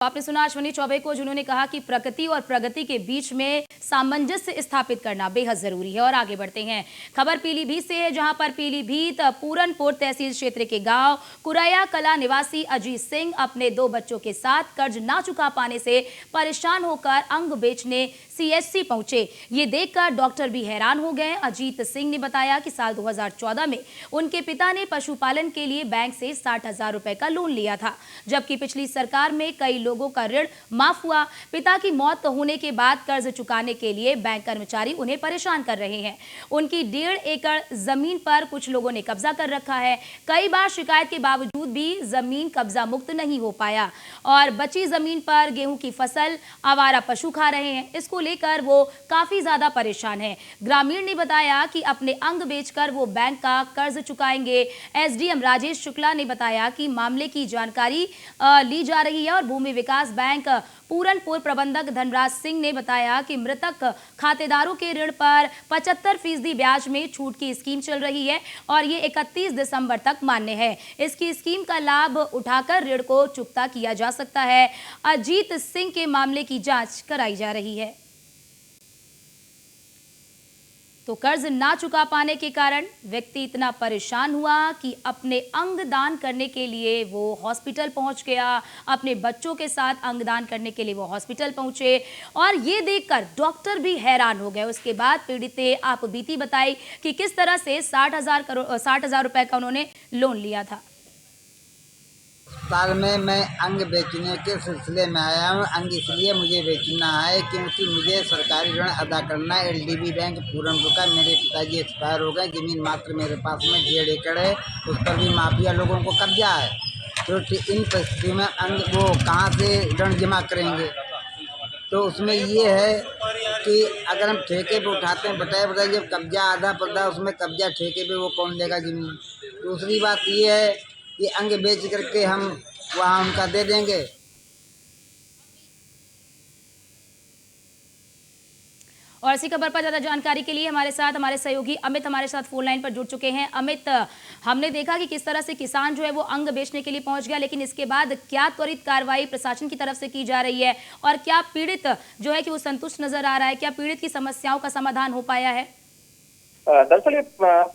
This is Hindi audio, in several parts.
आपने सुना अश्विनी चौबे को, जिन्होंने कहा कि प्रकृति और प्रगति के बीच में सामंजस्य स्थापित करना बेहद जरूरी है। और आगे बढ़ते हैं, खबर पीलीभीत से है, जहां पर पीलीभीत पूरनपुर तहसील क्षेत्र के गांव कुराया कला निवासी अजीत सिंह अपने 2 बच्चों के साथ कर्ज ना चुका पाने से परेशान होकर अंग बेचने सीएचसी पहुंचे। ये देखकर डॉक्टर भी हैरान हो गए। अजीत सिंह ने बताया कि साल 2014 में उनके पिता ने पशुपालन के लिए बैंक से 60,000 रुपए का लोन लिया था, जबकि पिछली सरकार में कई लोगों का ऋण माफ हुआ। पिता की मौत होने के बाद कर्ज चुकाने के लिए बैंक कर्मचारी उन्हें परेशान कर रहे हैं। उनकी 1.5 एकड़ जमीन पर कुछ लोगों ने कब्जा कर रखा है। कई बार शिकायत के बावजूद भी जमीन कब्जा मुक्त नहीं हो पाया और बची जमीन पर गेहूं की फसल आवारा पशु खा रहे हैं। इसको लेकर वो काफी ज्यादा परेशान है। ग्रामीण ने बताया कि अपने अंग बेचकर वो बैंक का कर्ज चुकाएंगे। एसडीएम राजेश शुक्ला ने बताया कि मामले की जानकारी ली जा रही है और भूमि विकास बैंक पूरनपुर प्रबंधक धनराज सिंह ने बताया कि मृतक खातेदारों के ऋण पर 75% ब्याज में छूट की स्कीम चल रही है और ये 31 दिसंबर तक मान्य है। इसकी स्कीम का लाभ उठाकर ऋण को चुकता किया जा सकता है। अजीत सिंह के मामले की जांच कराई जा रही है। तो कर्ज ना चुका पाने के कारण व्यक्ति इतना परेशान हुआ कि अपने अंग दान करने के लिए वो हॉस्पिटल पहुंच गया। अपने बच्चों के साथ अंग दान करने के लिए वो हॉस्पिटल पहुंचे और ये देखकर डॉक्टर भी हैरान हो गए। उसके बाद पीड़ित ने आप बीती बताई कि किस तरह से 60,000 रुपए का उन्होंने लोन लिया था। अस्पताल में मैं अंग बेचने के सिलसिले में आया हूँ। अंग इसलिए मुझे बेचना है क्योंकि मुझे सरकारी ऋण अदा करना है। एलडीबी बैंक पूरनपुर का, मेरे पिताजी एक्सपायर हो गए। ज़मीन मात्र मेरे पास में 1.5 एकड़ है, उस पर भी माफिया लोगों को कब्जा है। तो इन परिस्थितियों में अंग वो कहाँ से ऋण जमा करेंगे। तो उसमें ये है कि अगर हम ठेके पे उठाते हैं, बताए जब कब्जा आधा पड़ता है उसमें कब्जा ठेके पे वो कौन लेगा ज़मीन। दूसरी बात ये है कि अंग बेच करके हम वहाँ उनका दे देंगे। और इसी खबर पर ज्यादा जानकारी के लिए हमारे सहयोगी अमित हमारे साथ फोन लाइन पर जुड़ चुके हैं। अमित, हमने देखा कि किस तरह से किसान जो है वो अंग बेचने के लिए पहुंच गया, लेकिन इसके बाद क्या त्वरित कार्रवाई प्रशासन की तरफ से की जा रही है और क्या पीड़ित जो है कि वो संतुष्ट नजर आ रहा है? क्या पीड़ित की समस्याओं का समाधान हो पाया है? दरअसल ये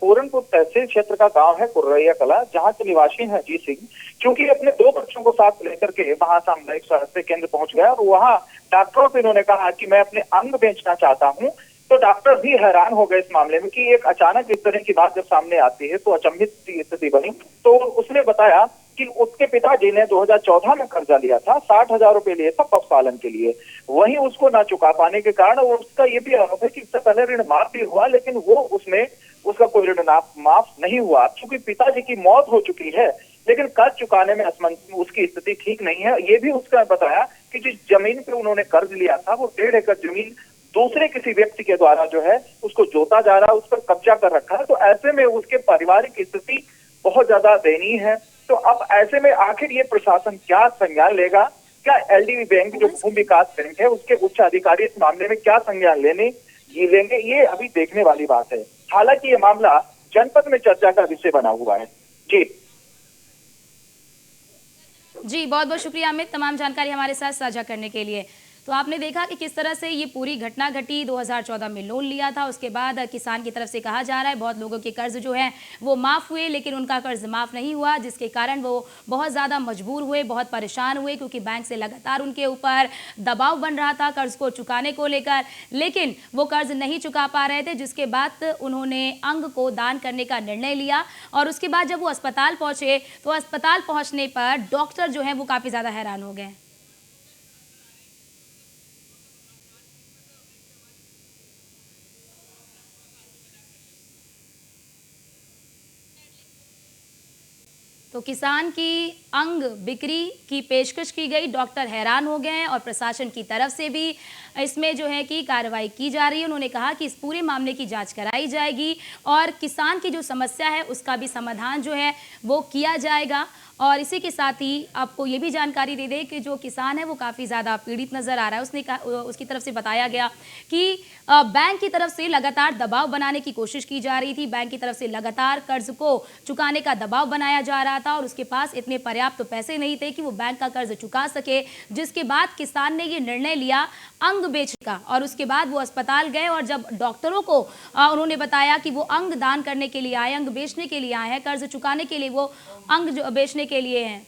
पूरनपुर तहसील क्षेत्र का गांव है कुरैया कला, जहां के निवासी हैं अजीत सिंह। क्योंकि अपने 2 बच्चों को साथ लेकर के वहां सामुदायिक स्वास्थ्य केंद्र पहुंच गया और वहां डॉक्टरों से इन्होंने कहा कि मैं अपने अंग बेचना चाहता हूं। तो डॉक्टर भी हैरान हो गए इस मामले में कि एक अचानक इस तरह की बात जब सामने आती है तो अचंभित सी स्थिति बनी। तो उसने बताया कि उसके पिताजी ने 2014 में कर्जा लिया था, 60,000 रुपए लिए था पशुपालन के लिए। वहीं उसको ना चुका पाने के कारण उसका ये भी आरोप है कि इससे पहले ऋण माफ भी हुआ, लेकिन उसका कोई ऋण माफ नहीं हुआ। चूंकि पिताजी की मौत हो चुकी है, लेकिन कर्ज चुकाने में उसकी स्थिति ठीक नहीं है। ये भी उसका बताया कि जिस जमीन पे उन्होंने कर्ज लिया था वो 1.5 एकड़ जमीन दूसरे किसी व्यक्ति के द्वारा जो है उसको जोता जा रहा है, उस पर कब्जा कर रखा है। तो ऐसे में उसके पारिवारिक स्थिति बहुत ज्यादा दयनीय है। तो अब ऐसे में आखिर ये प्रशासन क्या संज्ञान लेगा? क्या एलडीबी बैंक जो भूमि विकास बैंक है उसके उच्च अधिकारी इस मामले में क्या संज्ञान लेंगे, ये अभी देखने वाली बात है। हालांकि ये मामला जनपद में चर्चा का विषय बना हुआ है। जी, बहुत बहुत शुक्रिया अमित, तमाम जानकारी हमारे साथ साझा करने के लिए। तो आपने देखा कि किस तरह से ये पूरी घटना घटी। 2014 में लोन लिया था, उसके बाद किसान की तरफ से कहा जा रहा है बहुत लोगों के कर्ज जो है वो माफ़ हुए, लेकिन उनका कर्ज माफ़ नहीं हुआ, जिसके कारण वो बहुत ज़्यादा मजबूर हुए, बहुत परेशान हुए, क्योंकि बैंक से लगातार उनके ऊपर दबाव बन रहा था कर्ज को चुकाने को लेकर, लेकिन वो कर्ज नहीं चुका पा रहे थे। जिसके बाद उन्होंने अंग को दान करने का निर्णय लिया और उसके बाद जब वो अस्पताल पहुँचे तो अस्पताल पहुँचने पर डॉक्टर जो है वो काफ़ी ज़्यादा हैरान हो गए। तो किसान की अंग बिक्री की पेशकश की गई, डॉक्टर हैरान हो गए हैं और प्रशासन की तरफ से भी इसमें जो है कि कार्रवाई की जा रही है। उन्होंने कहा कि इस पूरे मामले की जांच कराई जाएगी और किसान की जो समस्या है उसका भी समाधान जो है वो किया जाएगा। और इसी के साथ ही आपको ये भी जानकारी दे दें कि जो किसान है वो काफ़ी ज़्यादा पीड़ित नज़र आ रहा है। उसकी तरफ से बताया गया कि बैंक की तरफ से लगातार दबाव बनाने की कोशिश की जा रही थी, बैंक की तरफ से लगातार कर्ज को चुकाने का दबाव बनाया जा रहा था और उसके पास इतने पर्याप्त पर्याप्त पैसे नहीं थे कि वो बैंक का कर्ज चुका सके, जिसके बाद किसान ने ये निर्णय लिया अंग बेचने का। और उसके बाद वो अस्पताल गए और जब डॉक्टरों को उन्होंने बताया कि वो अंग दान करने के लिए आए, अंग बेचने के लिए आए हैं, कर्ज चुकाने के लिए वो अंग बेचने के लिए हैं,